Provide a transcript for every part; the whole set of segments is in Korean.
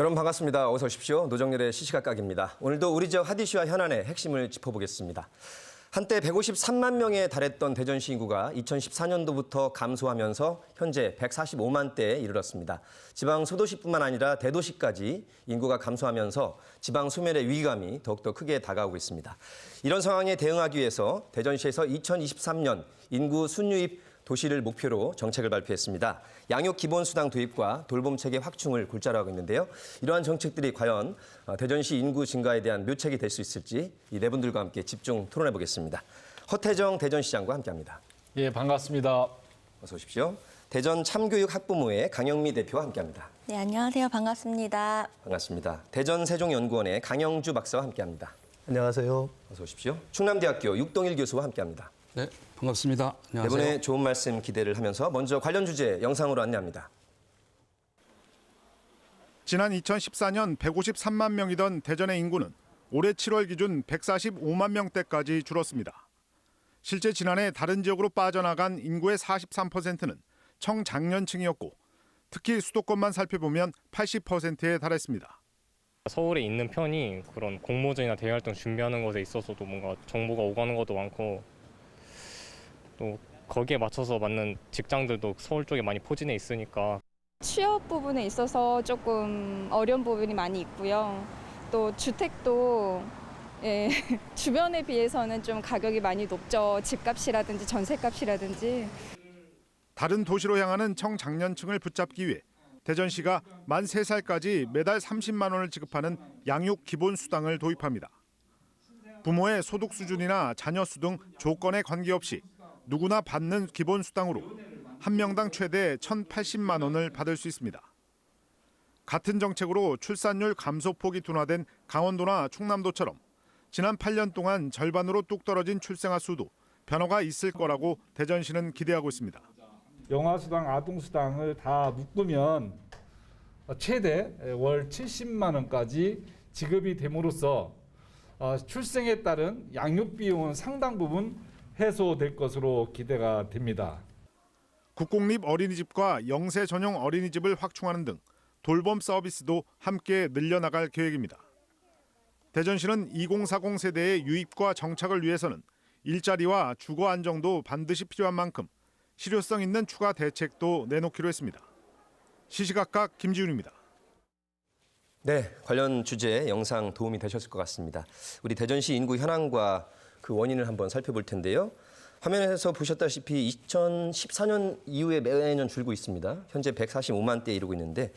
여러분 반갑습니다. 어서 오십시오. 노정렬의 시시각각입니다. 오늘도 우리 지역 핫 이슈와 현안의 핵심을 짚어보겠습니다. 한때 153만 명에 달했던 대전시 인구가 2014년도부터 감소하면서 현재 145만 대에 이르렀습니다. 지방 소도시뿐만 아니라 대도시까지 인구가 감소하면서 지방 소멸의 위기감이 더욱더 크게 다가오고 있습니다. 이런 상황에 대응하기 위해서 대전시에서 2023년 인구 순유입 도시를 목표로 정책을 발표했습니다. 양육 기본수당 도입과 돌봄 체계 확충을 골자로 하고 있는데요. 이러한 정책들이 과연 대전시 인구 증가에 대한 묘책이 될 수 있을지 이 네 분들과 함께 집중 토론해 보겠습니다. 허태정 대전시장과 함께합니다. 예, 반갑습니다. 어서 오십시오. 대전 참교육 학부모회 강영미 대표와 함께합니다. 네, 안녕하세요. 반갑습니다. 반갑습니다. 대전 세종연구원의 강영주 박사와 함께합니다. 안녕하세요. 어서 오십시오. 충남대학교 육동일 교수와 함께합니다. 네, 반갑습니다. 네 안녕하세요. 분의 좋은 말씀 기대를 하면서 먼저 관련 주제 영상으로 안내합니다. 지난 2014년 153만 명이던 대전의 인구는 올해 7월 기준 145만 명대까지 줄었습니다. 실제 지난해 다른 지역으로 빠져나간 인구의 43%는 청장년층이었고 특히 수도권만 살펴보면 80%에 달했습니다. 서울에 있는 편이 그런 공모전이나 대외활동 준비하는 것에 있어서도 뭔가 정보가 오가는 것도 많고 또 거기에 맞춰서 맞는 직장들도 서울 쪽에 많이 포진해 있으니까 취업 부분에 있어서 조금 어려운 부분이 많이 있고요. 또 주택도 주변에 비해서는 좀 가격이 많이 높죠. 집값이라든지 전세값이라든지. 다른 도시로 향하는 청장년층을 붙잡기 위해 대전시가 만 3살까지 매달 30만 원을 지급하는 양육 기본수당을 도입합니다. 부모의 소득 수준이나 자녀 수 등 조건에 관계없이 누구나 받는 기본수당으로 한 명당 최대 1,080만 원을 받을 수 있습니다. 같은 정책으로 출산율 감소폭이 둔화된 강원도나 충남도처럼 지난 8년 동안 절반으로 뚝 떨어진 출생아 수도 변화가 있을 거라고 대전시는 기대하고 있습니다. 영아수당, 아동수당을 다 묶으면 최대 월 70만 원까지 지급이 됨으로써 출생에 따른 양육 비용은 상당 부분 해소될 것으로 기대가 됩니다. 국공립 어린이집과 영세 전용 어린이집을 확충하는 등 돌봄 서비스도 함께 늘려나갈 계획입니다. 대전시는 2040 세대의 유입과 정착을 위해서는 일자리와 주거 안정도 반드시 필요한 만큼 실효성 있는 추가 대책도 내놓기로 했습니다. 시시각각 김지훈입니다. 네, 관련 주제 영상 도움이 되셨을 것 같습니다. 우리 대전시 인구 현황과 그 원인을 한번 살펴볼 텐데요. 화면에서 보셨다시피 2014년 이후에 매년 줄고 있습니다. 현재 145만 대에 이르고 있는데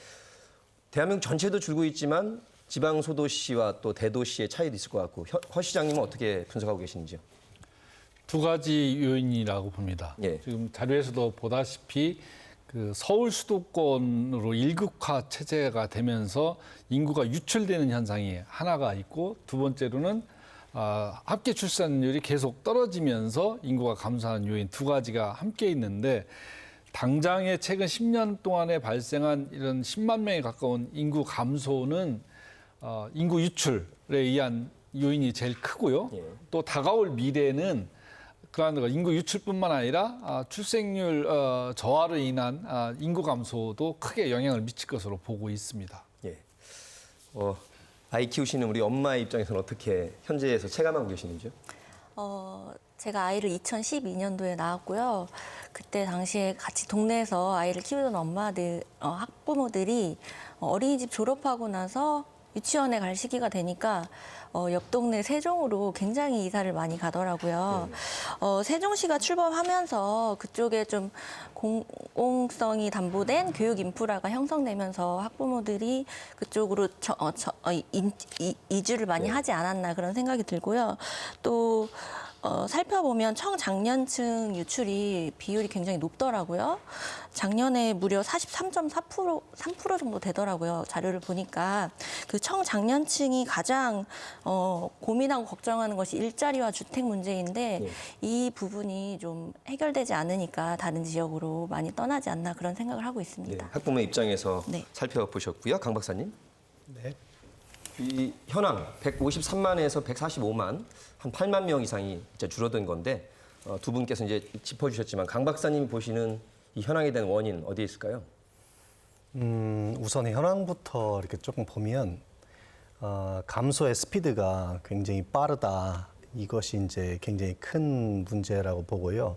대한민국 전체도 줄고 있지만 지방 소도시와 또 대도시의 차이도 있을 것 같고 허 시장님은 어떻게 분석하고 계시는지요? 두 가지 요인이라고 봅니다. 예. 지금 자료에서도 보다시피 그 서울 수도권으로 1극화 체제가 되면서 인구가 유출되는 현상이 하나가 있고 두 번째로는 합계 출산율이 계속 떨어지면서 인구가 감소하는 요인 두 가지가 함께 있는데 당장의 최근 10년 동안에 발생한 이런 10만 명에 가까운 인구 감소는 인구 유출에 의한 요인이 제일 크고요. 예. 또 다가올 미래는 그러한 인구 유출뿐만 아니라 출생률 저하로 인한 인구 감소도 크게 영향을 미칠 것으로 보고 있습니다. 예. 아이 키우시는 우리 엄마의 입장에서는 어떻게 현재에서 체감하고 계시는지요? 제가 아이를 2012년도에 낳았고요. 그때 당시에 같이 동네에서 아이를 키우던 엄마들, 학부모들이 어린이집 졸업하고 나서 유치원에 갈 시기가 되니까 옆 동네 세종으로 굉장히 이사를 많이 가더라고요. 세종시가 출범하면서 그쪽에 좀 공공성이 담보된 교육 인프라가 형성되면서 학부모들이 그쪽으로 이주를 많이 하지 않았나 그런 생각이 들고요. 또 살펴보면 청장년층 유출이 비율이 굉장히 높더라고요. 작년에 무려 43.3% 정도 되더라고요. 자료를 보니까 그 청장년층이 가장 고민하고 걱정하는 것이 일자리와 주택 문제인데 네. 이 부분이 좀 해결되지 않으니까 다른 지역으로 많이 떠나지 않나 그런 생각을 하고 네, 있습니다. 학부모 입장에서 네. 살펴보셨고요. 강 박사님. 네. 이 현황 153만에서 145만 한 8만 명 이상이 이제 줄어든 건데 두 분께서 이제 짚어주셨지만 강 박사님이 보시는 이 현황에 대한 원인 어디에 있을까요? 우선 현황부터 이렇게 조금 보면 감소의 스피드가 굉장히 빠르다. 이것이 이제 굉장히 큰 문제라고 보고요.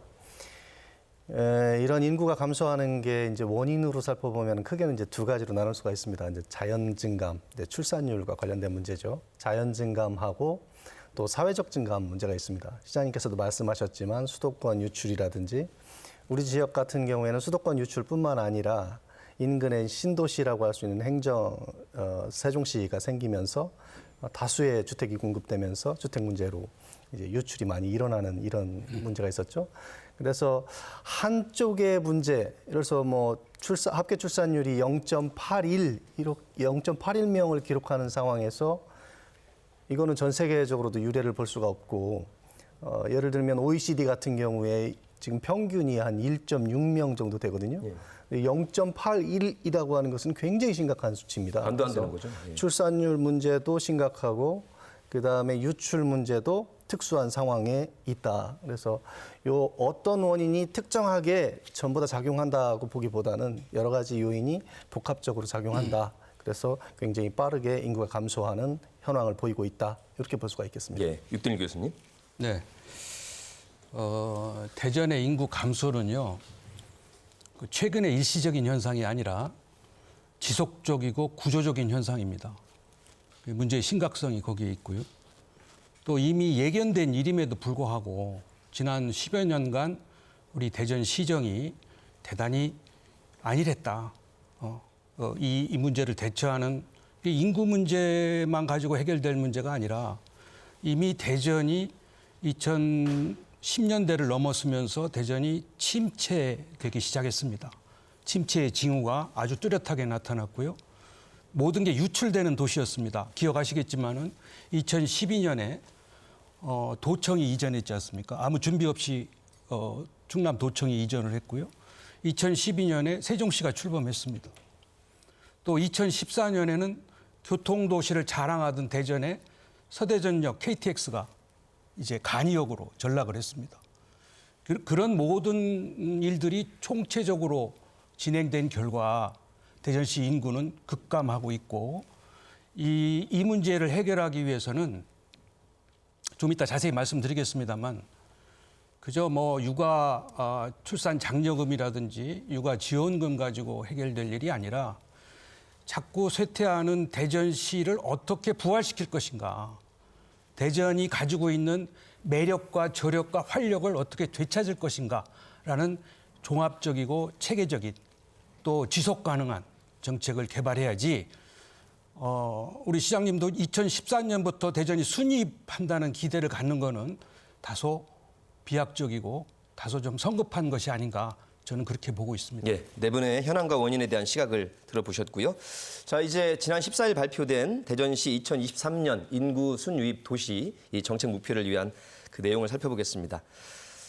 이런 인구가 감소하는 게 이제 원인으로 살펴보면 크게는 이제 두 가지로 나눌 수가 있습니다. 이제 자연 증감, 출산율과 관련된 문제죠. 자연 증감하고 또 사회적 증감 문제가 있습니다. 시장님께서도 말씀하셨지만 수도권 유출이라든지 우리 지역 같은 경우에는 수도권 유출뿐만 아니라 인근의 신도시라고 할 수 있는 세종시가 생기면서 다수의 주택이 공급되면서 주택 문제로 이제 유출이 많이 일어나는 이런 문제가 있었죠. 그래서 한쪽의 문제, 그래서 뭐 합계 출산율이 0.81명을 기록하는 상황에서 이거는 전 세계적으로도 유례를 볼 수가 없고 예를 들면 OECD 같은 경우에 지금 평균이 한 1.6명 정도 되거든요. 0.81이라고 하는 것은 굉장히 심각한 수치입니다. 말도 안 되는 거죠. 예. 출산율 문제도 심각하고 그다음에 유출 문제도 특수한 상황에 있다. 그래서 요 어떤 원인이 특정하게 전부 다 작용한다고 보기보다는 여러 가지 요인이 복합적으로 작용한다. 그래서 굉장히 빠르게 인구가 감소하는 현황을 보이고 있다. 이렇게 볼 수가 있겠습니다. 예, 육든일 교수님. 네. 대전의 인구 감소는요, 최근의 일시적인 현상이 아니라 지속적이고 구조적인 현상입니다. 문제의 심각성이 거기에 있고요. 또 이미 예견된 일임에도 불구하고 지난 10여 년간 우리 대전시정이 대단히 안일했다. 이 문제를 대처하는 인구 문제만 가지고 해결될 문제가 아니라 이미 대전이 2010년대를 넘었으면서 대전이 침체되기 시작했습니다. 침체의 징후가 아주 뚜렷하게 나타났고요. 모든 게 유출되는 도시였습니다. 기억하시겠지만은 2012년에 도청이 이전했지 않습니까? 아무 준비 없이 충남 도청이 이전을 했고요. 2012년에 세종시가 출범했습니다. 또 2014년에는 교통도시를 자랑하던 대전의 서대전역 KTX가 이제 간이역으로 전락을 했습니다. 그런 모든 일들이 총체적으로 진행된 결과 대전시 인구는 급감하고 있고 이 문제를 해결하기 위해서는 좀 이따 자세히 말씀드리겠습니다만 그저 뭐 육아 출산 장려금이라든지 육아 지원금 가지고 해결될 일이 아니라 자꾸 쇠퇴하는 대전시를 어떻게 부활시킬 것인가. 대전이 가지고 있는 매력과 저력과 활력을 어떻게 되찾을 것인가라는 종합적이고 체계적인 또 지속 가능한 정책을 개발해야지 우리 시장님도 2014년부터 대전이 순이입한다는 기대를 갖는 거는 다소 비약적이고 다소 좀 성급한 것이 아닌가 저는 그렇게 보고 있습니다. 예, 네 분의 현황과 원인에 대한 시각을 들어보셨고요. 자, 이제 지난 14일 발표된 대전시 2023년 인구 순유입 도시 이 정책 목표를 위한 그 내용을 살펴보겠습니다.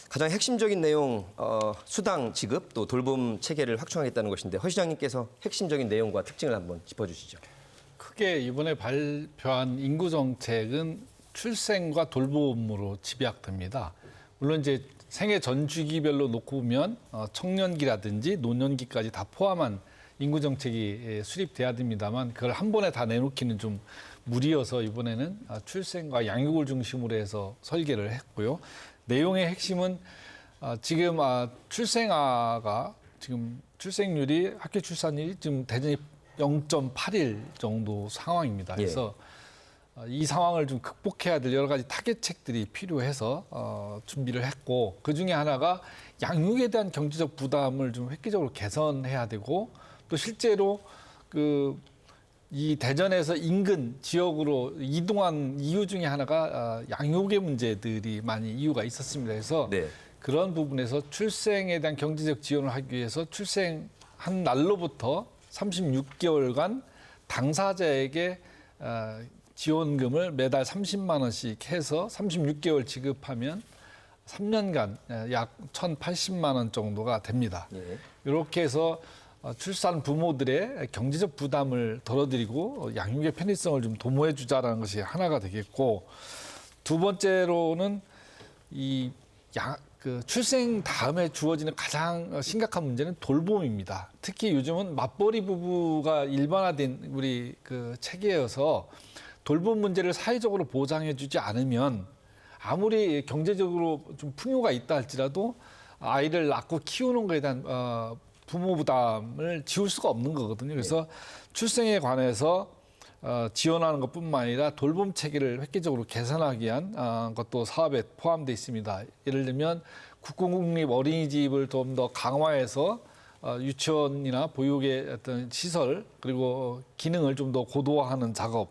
가장 핵심적인 내용, 수당 지급 또 돌봄 체계를 확충하겠다는 것인데 허 시장님께서 핵심적인 내용과 특징을 한번 짚어주시죠. 크게 이번에 발표한 인구 정책은 출생과 돌봄으로 집약됩니다. 물론 이제 생애 전 주기별로 놓고 보면 청년기라든지 노년기까지 다 포함한 인구 정책이 수립돼야 됩니다만 그걸 한 번에 다 내놓기는 좀 무리여서 이번에는 출생과 양육을 중심으로 해서 설계를 했고요. 내용의 핵심은 지금 출생아가 지금 출생률이 학교 출산율이 지금 대전이 0.81 정도 상황입니다. 그래서 이 상황을 좀 극복해야 될 여러 가지 타겟책들이 필요해서 준비를 했고 그중에 하나가 양육에 대한 경제적 부담을 좀 획기적으로 개선해야 되고 또 실제로 이 대전에서 인근 지역으로 이동한 이유 중에 하나가 양육의 문제들이 많이 이유가 있었습니다. 그래서 그런 부분에서 출생에 대한 경제적 지원을 하기 위해서 출생한 날로부터 36개월간 당사자에게 지원금을 매달 30만 원씩 해서 36개월 지급하면 3년간 약 1,080만 원 정도가 됩니다. 이렇게 해서 출산 부모들의 경제적 부담을 덜어드리고 양육의 편의성을 좀 도모해 주자라는 것이 하나가 되겠고 두 번째로는 그 출생 다음에 주어지는 가장 심각한 문제는 돌봄입니다. 특히 요즘은 맞벌이 부부가 일반화된 우리 그 체계여서 돌봄 문제를 사회적으로 보장해주지 않으면 아무리 경제적으로 좀 풍요가 있다 할지라도 아이를 낳고 키우는 것에 대한 부모 부담을 지울 수가 없는 거거든요. 그래서 출생에 관해서 지원하는 것뿐만 아니라 돌봄 체계를 획기적으로 개선하기 위한 것도 사업에 포함되어 있습니다. 예를 들면 국공립 어린이집을 좀 더 강화해서 유치원이나 보육의 어떤 시설 그리고 기능을 좀 더 고도화하는 작업,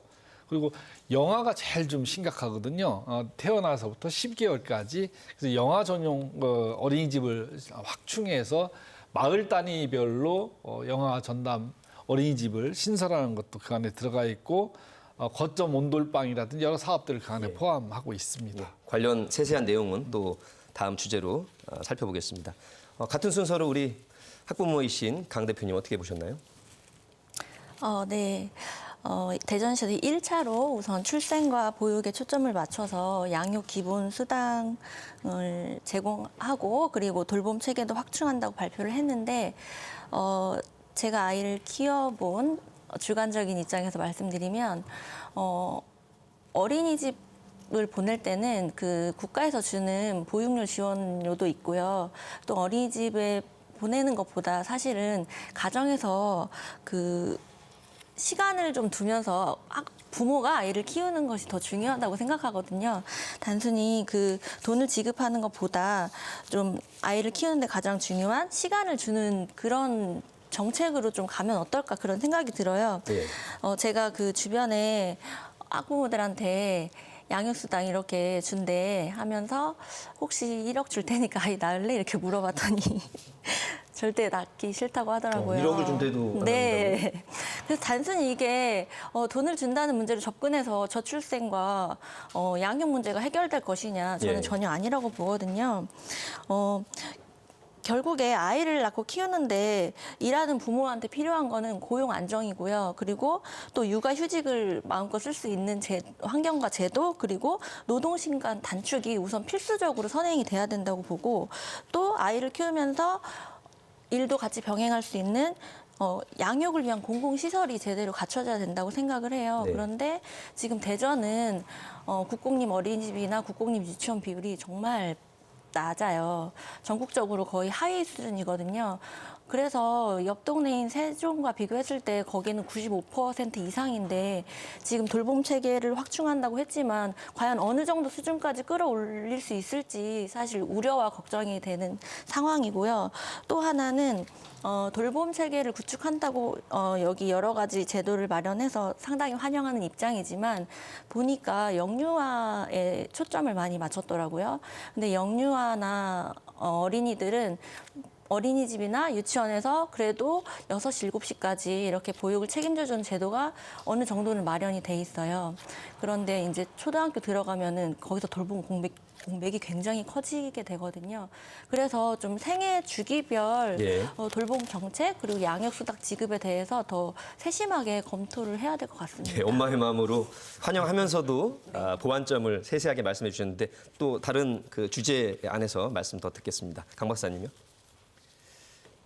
그리고 영아가 제일 좀 심각하거든요. 태어나서부터 10개월까지. 그래서 영아 전용 어린이집을 확충해서 마을 단위별로 영아 전담 어린이집을 신설하는 것도 그 안에 들어가 있고 거점 온돌방이라든지 여러 사업들을 그 안에 포함하고 있습니다. 관련 세세한 내용은 또 다음 주제로 살펴보겠습니다. 같은 순서로 우리 학부모이신 강 대표님 어떻게 보셨나요? 네. 대전시에서 1차로 우선 출생과 보육에 초점을 맞춰서 양육 기본 수당을 제공하고 그리고 돌봄 체계도 확충한다고 발표를 했는데 제가 아이를 키워본 주관적인 입장에서 말씀드리면 어린이집을 보낼 때는 그 국가에서 주는 보육료 지원료도 있고요. 또 어린이집에 보내는 것보다 사실은 가정에서 그 시간을 좀 두면서 부모가 아이를 키우는 것이 더 중요하다고 생각하거든요. 단순히 그 돈을 지급하는 것보다 좀 아이를 키우는데 가장 중요한 시간을 주는 그런 정책으로 좀 가면 어떨까 그런 생각이 들어요. 네. 제가 그 주변에 학부모들한테 양육수당 이렇게 준대 하면서 혹시 1억 줄 테니까 아이 낳을래? 이렇게 물어봤더니 절대 낳기 싫다고 하더라고요. 1억을 준대도 안 네. 그래서 단순히 이게 돈을 준다는 문제로 접근해서 저출생과 양육 문제가 해결될 것이냐 저는 예. 전혀 아니라고 보거든요. 결국에 아이를 낳고 키우는데 일하는 부모한테 필요한 거는 고용 안정이고요. 그리고 또 육아휴직을 마음껏 쓸 수 있는 환경과 제도 그리고 노동시간 단축이 우선 필수적으로 선행이 돼야 된다고 보고 또 아이를 키우면서 일도 같이 병행할 수 있는 양육을 위한 공공시설이 제대로 갖춰져야 된다고 생각을 해요. 네. 그런데 지금 대전은 국공립 어린이집이나 국공립 유치원 비율이 정말 낮아요. 전국적으로 거의 하위 수준이거든요. 그래서 옆 동네인 세종과 비교했을 때 거기는 95% 이상인데 지금 돌봄 체계를 확충한다고 했지만 과연 어느 정도 수준까지 끌어올릴 수 있을지 사실 우려와 걱정이 되는 상황이고요. 또 하나는 돌봄 체계를 구축한다고 여기 여러 가지 제도를 마련해서 상당히 환영하는 입장이지만 보니까 영유아에 초점을 많이 맞췄더라고요. 근데 영유아나 어린이들은 어린이집이나 유치원에서 그래도 6시, 7시까지 이렇게 보육을 책임져주는 제도가 어느 정도는 마련이 돼 있어요. 그런데 이제 초등학교 들어가면은 거기서 돌봄 공백이 굉장히 커지게 되거든요. 그래서 좀 생애 주기별 돌봄 정책 그리고 양육수당 지급에 대해서 더 세심하게 검토를 해야 될 것 같습니다. 네, 엄마의 마음으로 환영하면서도 보완점을 세세하게 말씀해 주셨는데 또 다른 그 주제 안에서 말씀 더 듣겠습니다. 강 박사님요.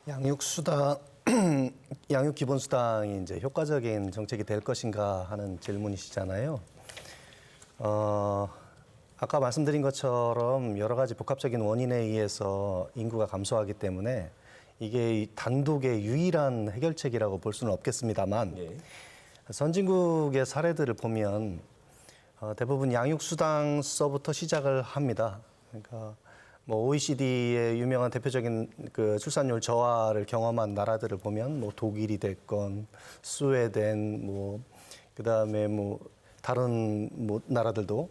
양육수당, 양육기본수당이 이제 효과적인 정책이 될 것인가 하는 질문이시잖아요. 아까 말씀드린 것처럼 여러 가지 복합적인 원인에 의해서 인구가 감소하기 때문에 이게 단독의 유일한 해결책이라고 볼 수는 없겠습니다만 선진국의 사례들을 보면 대부분 양육수당서부터 시작을 합니다. 그러니까 뭐 OECD의 유명한 대표적인 그 출산율 저하를 경험한 나라들을 보면 뭐 독일이 됐건 스웨덴 뭐 그다음에 뭐 다른 뭐 나라들도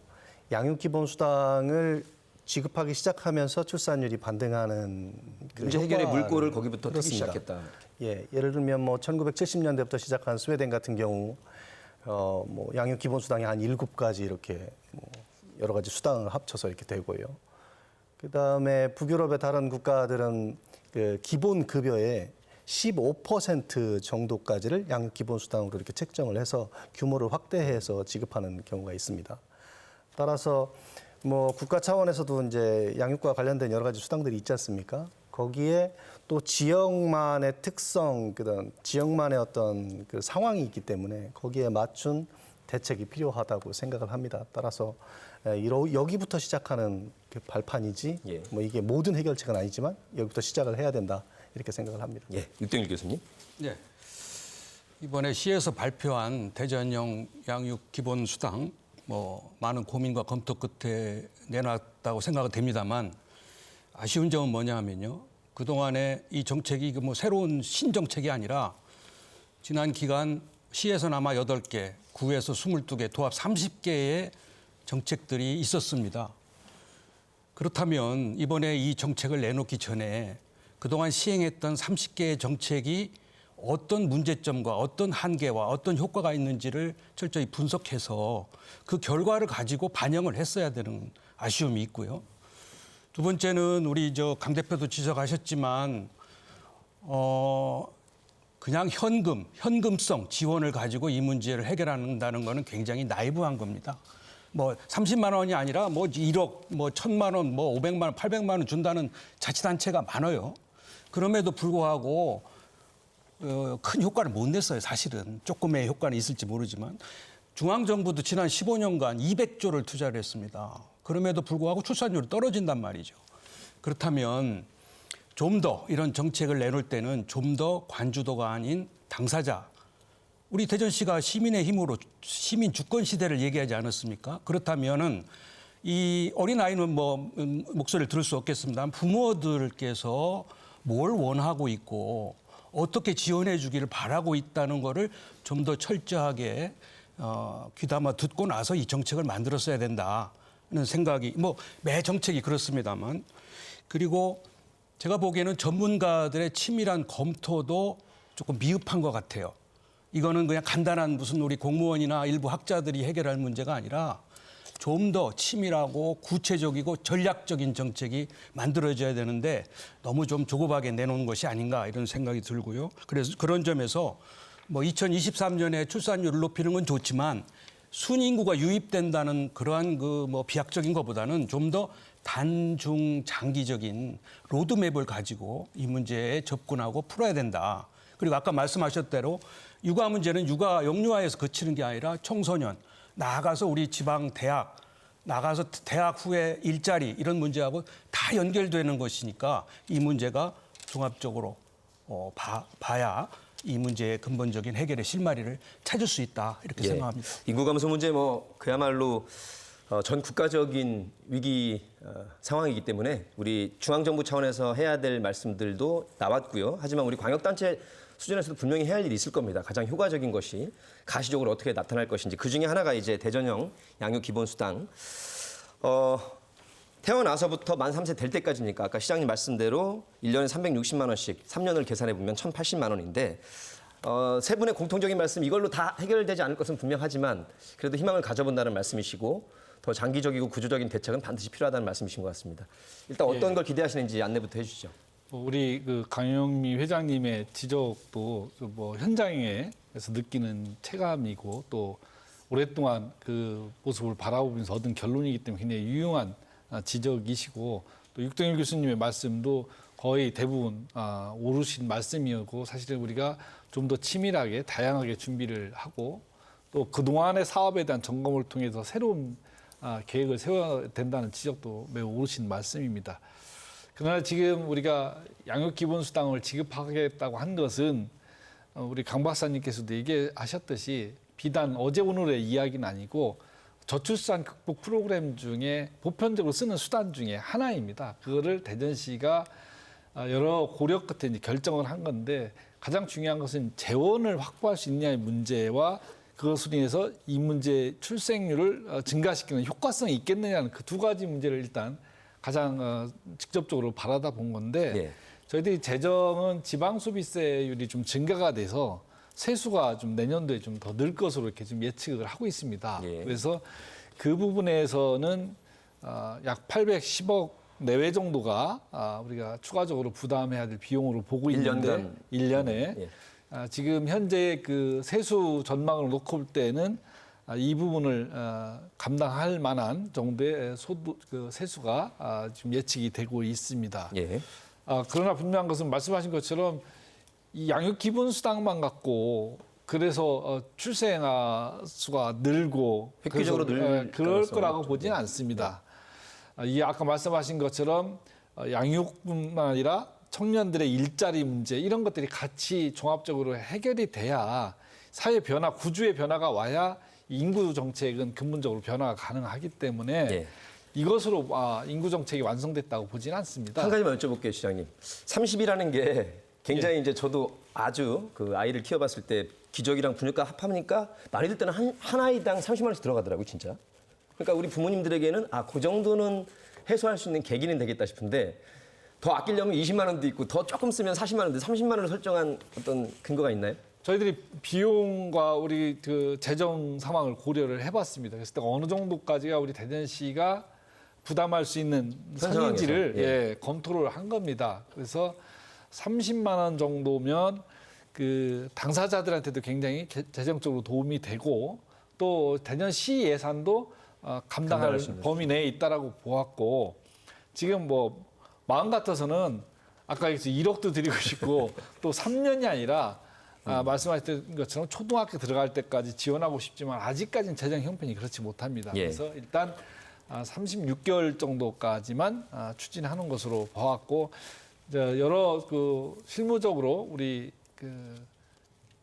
양육기본수당을 지급하기 시작하면서 출산율이 반등하는 그 문제 해결의 효과를 물꼬를 거기부터 트기 그렇습니다. 시작했다. 예, 예를 들면 뭐 1970년대부터 시작한 스웨덴 같은 경우 뭐 양육기본수당이 한 7가지 이렇게 뭐 여러 가지 수당을 합쳐서 이렇게 되고요. 그다음에 북유럽의 다른 국가들은 그 기본 급여의 15% 정도까지를 양육 기본수당으로 이렇게 책정을 해서 규모를 확대해서 지급하는 경우가 있습니다. 따라서 뭐 국가 차원에서도 이제 양육과 관련된 여러 가지 수당들이 있지 않습니까? 거기에 또 지역만의 특성, 그다음 지역만의 어떤 그 상황이 있기 때문에 거기에 맞춘 대책이 필요하다고 생각을 합니다. 따라서 여기부터 시작하는 그 발판이지, 예. 뭐 이게 모든 해결책은 아니지만 여기부터 시작을 해야 된다 이렇게 생각을 합니다. 예, 육동일 교수님. 네. 이번에 시에서 발표한 대전형 양육 기본 수당 뭐 많은 고민과 검토 끝에 내놨다고 생각은 됩니다만 아쉬운 점은 뭐냐 하면요. 그동안에 이 정책이 뭐 새로운 신정책이 아니라 지난 기간 시에서는 아마 8개, 구에서 22개, 도합 30개의 정책들이 있었습니다. 그렇다면 이번에 이 정책을 내놓기 전에 그동안 시행했던 30개의 정책이 어떤 문제점과 어떤 한계와 어떤 효과가 있는지를 철저히 분석해서 그 결과를 가지고 반영을 했어야 되는 아쉬움이 있고요. 두 번째는 우리 강 대표도 지적하셨지만 그냥 현금성 지원을 가지고 이 문제를 해결한다는 거는 굉장히 나이브한 겁니다. 뭐 30만 원이 아니라 뭐 1억, 뭐 1,000만 원, 뭐 500만 원, 800만 원 준다는 자치단체가 많아요. 그럼에도 불구하고 큰 효과를 못 냈어요. 사실은 조금의 효과는 있을지 모르지만 중앙정부도 지난 15년간 200조를 투자를 했습니다. 그럼에도 불구하고 출산율이 떨어진단 말이죠. 그렇다면 좀 더 이런 정책을 내놓을 때는 좀 더 관주도가 아닌 당사자, 우리 대전시가 시민의 힘으로 시민 주권 시대를 얘기하지 않았습니까? 그렇다면은 이 어린아이는 뭐 목소리를 들을 수 없겠습니다만 부모들께서 뭘 원하고 있고 어떻게 지원해 주기를 바라고 있다는 거를 좀 더 철저하게 귀담아 듣고 나서 이 정책을 만들었어야 된다는 생각이 뭐 매 정책이 그렇습니다만 그리고 제가 보기에는 전문가들의 치밀한 검토도 조금 미흡한 것 같아요. 이거는 그냥 간단한 무슨 우리 공무원이나 일부 학자들이 해결할 문제가 아니라 좀 더 치밀하고 구체적이고 전략적인 정책이 만들어져야 되는데 너무 좀 조급하게 내놓은 것이 아닌가 이런 생각이 들고요. 그래서 그런 점에서 뭐 2023년에 출산율을 높이는 건 좋지만 순인구가 유입된다는 그러한 그 뭐 비약적인 것보다는 좀 더 단중 장기적인 로드맵을 가지고 이 문제에 접근하고 풀어야 된다. 그리고 아까 말씀하셨던 대로 육아 문제는 영유아에서 그치는 게 아니라 청소년, 나아가서 우리 지방 대학, 나가서 대학 후에 일자리 이런 문제하고 다 연결되는 것이니까 이 문제가 종합적으로 봐야 이 문제의 근본적인 해결의 실마리를 찾을 수 있다 이렇게 생각합니다. 인구 감소 문제 뭐 그야말로 전 국가적인 위기 상황이기 때문에 우리 중앙정부 차원에서 해야 될 말씀들도 나왔고요. 하지만 우리 광역단체 수준에서도 분명히 해야 할 일이 있을 겁니다. 가장 효과적인 것이 가시적으로 어떻게 나타날 것인지 그중에 하나가 이제 대전형 양육 기본 수당. 태어나서부터 만 3세 될 때까지니까 아까 시장님 말씀대로 1년에 360만 원씩 3년을 계산해 보면 1,080만 원인데 세 분의 공통적인 말씀 이걸로 다 해결되지 않을 것은 분명하지만 그래도 희망을 가져본다는 말씀이시고 더 장기적이고 구조적인 대책은 반드시 필요하다는 말씀이신 것 같습니다. 일단 어떤 걸 기대하시는지 안내부터 해주시죠. 우리 그 강영미 회장님의 지적도 뭐 현장에서 느끼는 체감이고 또 오랫동안 그 모습을 바라보면서 얻은 결론이기 때문에 굉장히 유용한 지적이시고 또 육동일 교수님의 말씀도 거의 대부분 옳으신 말씀이었고 사실은 우리가 좀 더 치밀하게 다양하게 준비를 하고 또 그동안의 사업에 대한 점검을 통해서 새로운 계획을 세워야 된다는 지적도 매우 옳으신 말씀입니다. 그러나 지금 우리가 양육기본수당을 지급하겠다고 한 것은 우리 강 박사님께서도 얘기하셨듯이 비단 어제 오늘의 이야기는 아니고 저출산 극복 프로그램 중에 보편적으로 쓰는 수단 중에 하나입니다. 그거를 대전시가 여러 고려 끝에 이제 결정을 한 건데 가장 중요한 것은 재원을 확보할 수 있냐의 문제와 그것으로 인해서 이 문제의 출생률을 증가시키는 효과성이 있겠느냐는 그 두 가지 문제를 일단 가장 직접적으로 바라다 본 건데 예. 저희들이 재정은 지방소비세율이 좀 증가가 돼서 세수가 좀 내년도에 좀 더 늘 것으로 이렇게 좀 예측을 하고 있습니다. 예. 그래서 그 부분에서는 약 810억 내외 정도가 우리가 추가적으로 부담해야 될 비용으로 보고 있는데 1년에 예. 지금 현재 그 세수 전망을 놓고 볼 때는 이 부분을 감당할 만한 정도의 세수가 지금 예측이 되고 있습니다. 예. 그러나 분명한 것은 말씀하신 것처럼 이 양육 기본 수당만 갖고 그래서 출생아 수가 늘고 획기적으로 늘 그럴 가능성은 거라고 없죠. 보지는 않습니다. 이 아까 말씀하신 것처럼 양육뿐만 아니라 청년들의 일자리 문제 이런 것들이 같이 종합적으로 해결이 돼야 사회 변화, 구조의 변화가 와야 인구 정책은 근본적으로 변화가 가능하기 때문에 예. 이것으로 인구 정책이 완성됐다고 보지는 않습니다. 한 가지만 여쭤볼게요, 시장님. 30이라는 게 굉장히 이제 저도 아주 그 아이를 키워봤을 때 기저귀랑 분유가 합하니까 많이들 때는 한 아이당 30만 원씩 들어가더라고요, 진짜. 그러니까 우리 부모님들에게는 그 정도는 해소할 수 있는 계기는 되겠다 싶은데 더 아끼려면 20만 원도 있고 더 조금 쓰면 40만 원인데 30만 원을 설정한 어떤 근거가 있나요? 저희들이 비용과 우리 그 재정 상황을 고려를 해봤습니다. 그래서 어느 정도까지가 우리 대전시가 부담할 수 있는 선인지를 상황에서, 검토를 한 겁니다. 그래서 30만 원 정도면 그 당사자들한테도 굉장히 재정적으로 도움이 되고 또 대전시 예산도 감당할 수 있는 범위 내에 있다라고 보았고 지금 뭐 마음 같아서는 아까 1억도 드리고 싶고 또 3년이 아니라 말씀하셨던 것처럼 초등학교 들어갈 때까지 지원하고 싶지만 아직까지는 재정 형편이 그렇지 못합니다. 예. 그래서 일단 36개월 정도까지만 추진하는 것으로 봐왔고 여러 그 실무적으로 우리 그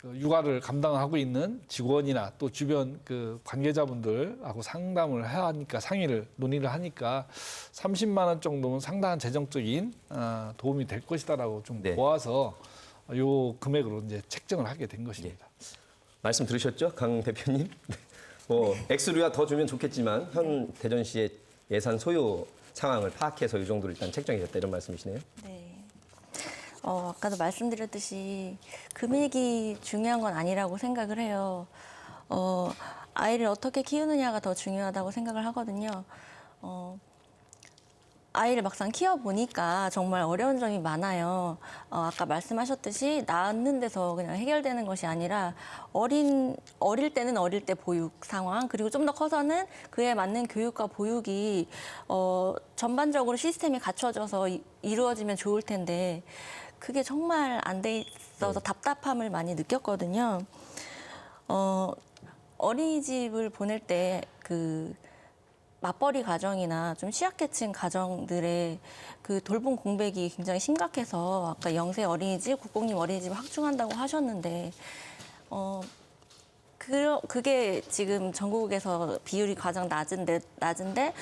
육아를 감당하고 있는 직원이나 또 주변 그 관계자분들하고 상담을 해야 하니까 논의를 하니까 30만 원 정도면 상당한 재정적인 도움이 될 것이다라고 좀 네. 보아서 요 금액으로 이제 책정을 하게 된 것입니다. 말씀 들으셨죠, 강 대표님? 뭐 액수류야 더 주면 좋겠지만 현 대전시의 예산 소요 상황을 파악해서 이 정도로 일단 책정이 됐다 이런 말씀이시네요. 네. 아까도 말씀드렸듯이 금액이 중요한 건 아니라고 생각을 해요. 아이를 어떻게 키우느냐가 더 중요하다고 생각을 하거든요. 아이를 막상 키워보니까 정말 어려운 점이 많아요. 아까 말씀하셨듯이 낳는 데서 그냥 해결되는 것이 아니라 어릴 때는 어릴 때 보육 상황, 그리고 좀 더 커서는 그에 맞는 교육과 보육이 전반적으로 시스템이 갖춰져서 이루어지면 좋을 텐데 그게 정말 안 돼 있어서 답답함을 많이 느꼈거든요. 어린이집을 보낼 때 그 맞벌이 가정이나 좀 취약계층 가정들의 그 돌봄 공백이 굉장히 심각해서 아까 영세 어린이집, 국공립 어린이집을 확충한다고 하셨는데 그게 지금 전국에서 비율이 가장 낮은데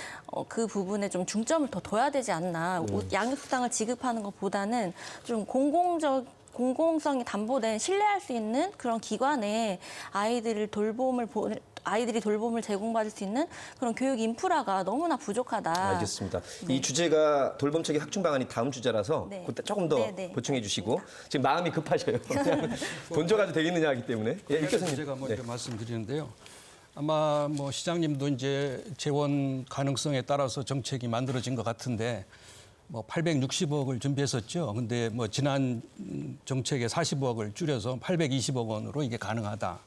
그 부분에 좀 중점을 더 둬야 되지 않나. 양육수당을 지급하는 것보다는 좀 공공성이 담보된 신뢰할 수 있는 그런 기관에 아이들이 돌봄을 제공받을 수 있는 그런 교육 인프라가 너무나 부족하다. 알겠습니다. 이 주제가 돌봄체계 확충 방안이 다음 주제라서 네. 그때 조금 더 네. 보충해 주시고 지금 마음이 급하셔요. 돈 줘가지고 되겠느냐 하기 때문에. 예, 이 교수님. 제가 먼저 네. 말씀드리는데요. 아마 뭐 시장님도 이제 재원 가능성에 따라서 정책이 만들어진 것 같은데 뭐 860억을 준비했었죠. 근데 뭐 지난 정책에 40억을 줄여서 820억 원으로 이게 가능하다.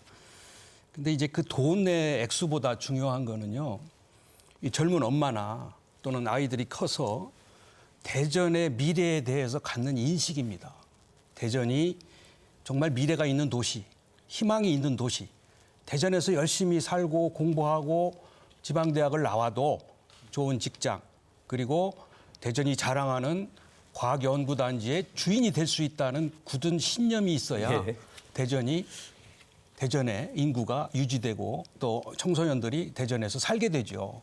근데 이제 그 돈의 액수보다 중요한 거는요. 이 젊은 엄마나 또는 아이들이 커서 대전의 미래에 대해서 갖는 인식입니다. 대전이 정말 미래가 있는 도시, 희망이 있는 도시. 대전에서 열심히 살고 공부하고 지방대학을 나와도 좋은 직장, 그리고 대전이 자랑하는 과학연구단지의 주인이 될 수 있다는 굳은 신념이 있어야 예. 대전의 인구가 유지되고 또 청소년들이 대전에서 살게 되죠.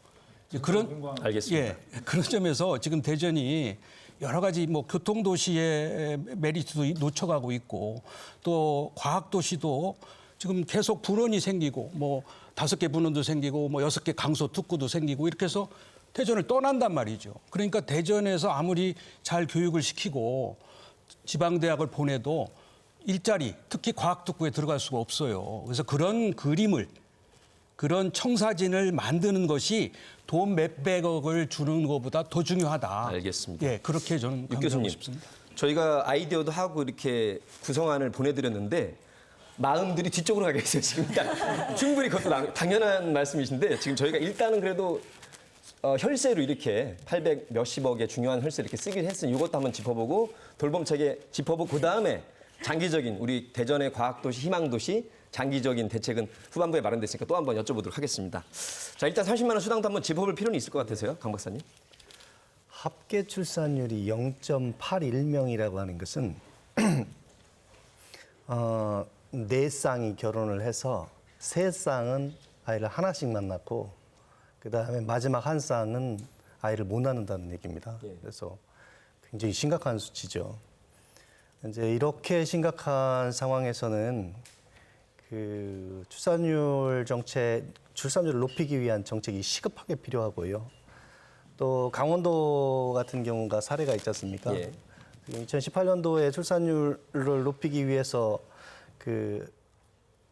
알겠습니다. 예, 그런 점에서 지금 대전이 여러 가지 뭐 교통도시의 메리트도 놓쳐가고 있고 또 과학도시도 지금 계속 분원이 생기고 뭐 5개 분원도 생기고 뭐 6개 강소 특구도 생기고 이렇게 해서 대전을 떠난단 말이죠. 그러니까 대전에서 아무리 잘 교육을 시키고 지방대학을 보내도 일자리, 특히 과학특구에 들어갈 수가 없어요. 그래서 그런 그림을, 그런 청사진을 만드는 것이 돈 몇백억을 주는 것보다 더 중요하다. 알겠습니다. 예, 그렇게 저는 육 강조하고 교수님, 싶습니다. 저희가 아이디어도 하고 이렇게 구성안을 보내드렸는데 마음들이 뒤쪽으로 가게 있어요. 지금 일단 충분히 그것도 당연한 말씀이신데 지금 저희가 일단은 그래도 혈세로 이렇게 800 몇십억의 중요한 혈세 이렇게 쓰긴 했으니 이것도 한번 짚어보고 돌봄체계 짚어보고 그다음에 장기적인 우리 대전의 과학도시, 희망도시 장기적인 대책은 후반부에 마련됐으니까 또 한번 여쭤보도록 하겠습니다. 자, 일단 30만 원 수당도 한번 짚어볼 필요는 있을 것 같아서요. 강 박사님. 합계 출산율이 0.81명이라고 하는 것은 4쌍이 결혼을 해서 3쌍은 아이를 하나씩만 낳고 그다음에 마지막 한 쌍은 아이를 못 낳는다는 얘기입니다. 그래서 굉장히 심각한 수치죠. 이제 이렇게 심각한 상황에서는 그 출산율을 높이기 위한 정책이 시급하게 필요하고요. 또 강원도 같은 경우가 사례가 있지 않습니까? 예. 2018년도에 출산율을 높이기 위해서 그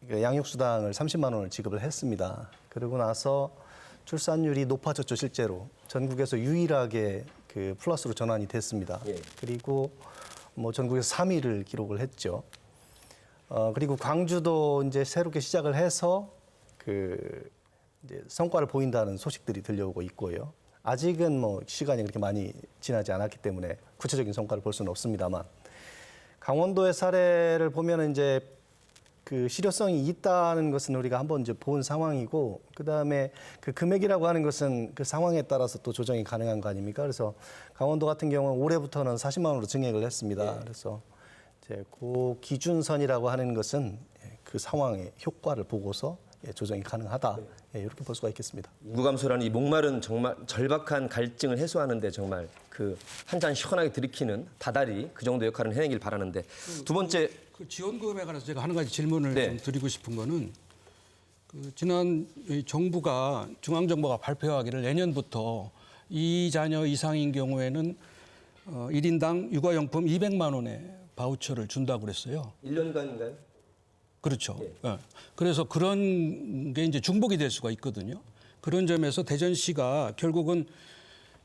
양육수당을 30만 원을 지급을 했습니다. 그러고 나서 출산율이 높아졌죠, 실제로. 전국에서 유일하게 그 플러스로 전환이 됐습니다. 예. 그리고 뭐 전국에서 3위를 기록을 했죠. 그리고 광주도 이제 새롭게 시작을 해서 그 이제 성과를 보인다는 소식들이 들려오고 있고요. 아직은 뭐 시간이 그렇게 많이 지나지 않았기 때문에 구체적인 성과를 볼 수는 없습니다만 강원도의 사례를 보면 이제 그 실효성이 있다는 것은 우리가 한번 이제 본 상황이고 그다음에 그 금액이라고 하는 것은 그 상황에 따라서 또 조정이 가능한 거 아닙니까? 그래서 강원도 같은 경우는 올해부터는 40만 원으로 증액을 했습니다. 그래서 이제 그 기준선이라고 하는 것은 그 상황의 효과를 보고서 조정이 가능하다. 이렇게 볼 수가 있겠습니다. 인구 감소라는 이 목마른 정말 절박한 갈증을 해소하는데 정말 그 한 잔 시원하게 들이키는 다달이 그 정도 역할을 해내길 바라는데 두 번째 그 지원금에 관해서 제가 한 가지 질문을 네. 좀 드리고 싶은 거는 그 지난 이 정부가 중앙정부가 발표하기를 내년부터 2자녀 이상인 경우에는 1인당 육아용품 200만 원의 바우처를 준다고 그랬어요. 1년간인가요? 그렇죠. 예. 그래서 그런 게 이제 중복이 될 수가 있거든요. 그런 점에서 대전시가 결국은